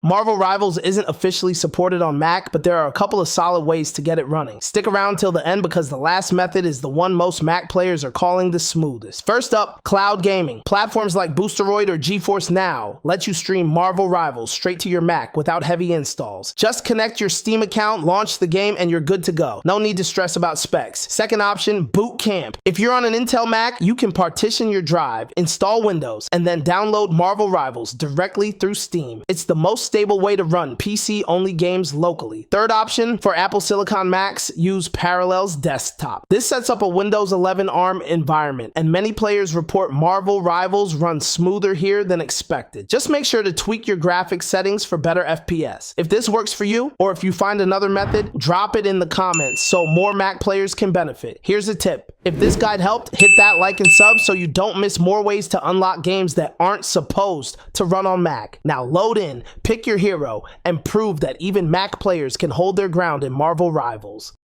Marvel Rivals isn't officially supported on Mac, but there are a couple of solid ways to get it running. Stick around till the end because the last method is the one most Mac players are calling the smoothest. First up, cloud gaming. Platforms like Boosteroid or GeForce Now let you stream Marvel Rivals straight to your Mac without heavy installs. Just connect your Steam account, launch the game, and you're good to go. No need to stress about specs. Second option, Boot Camp. If you're on an Intel Mac, you can partition your drive, install Windows, and then download Marvel Rivals directly through Steam. It's the most stable way to run PC-only games locally. Third option, for Apple Silicon Macs, use Parallels Desktop. This sets up a Windows 11 ARM environment, and many players report Marvel Rivals runs smoother here than expected. Just make sure to tweak your graphics settings for better FPS. If this works for you, or if you find another method, drop it in the comments so more Mac players can benefit. Here's a tip. If this guide helped, hit that like and sub so you don't miss more ways to unlock games that aren't supposed to run on Mac. Now load in, pick your hero, and prove that even Mac players can hold their ground in Marvel Rivals.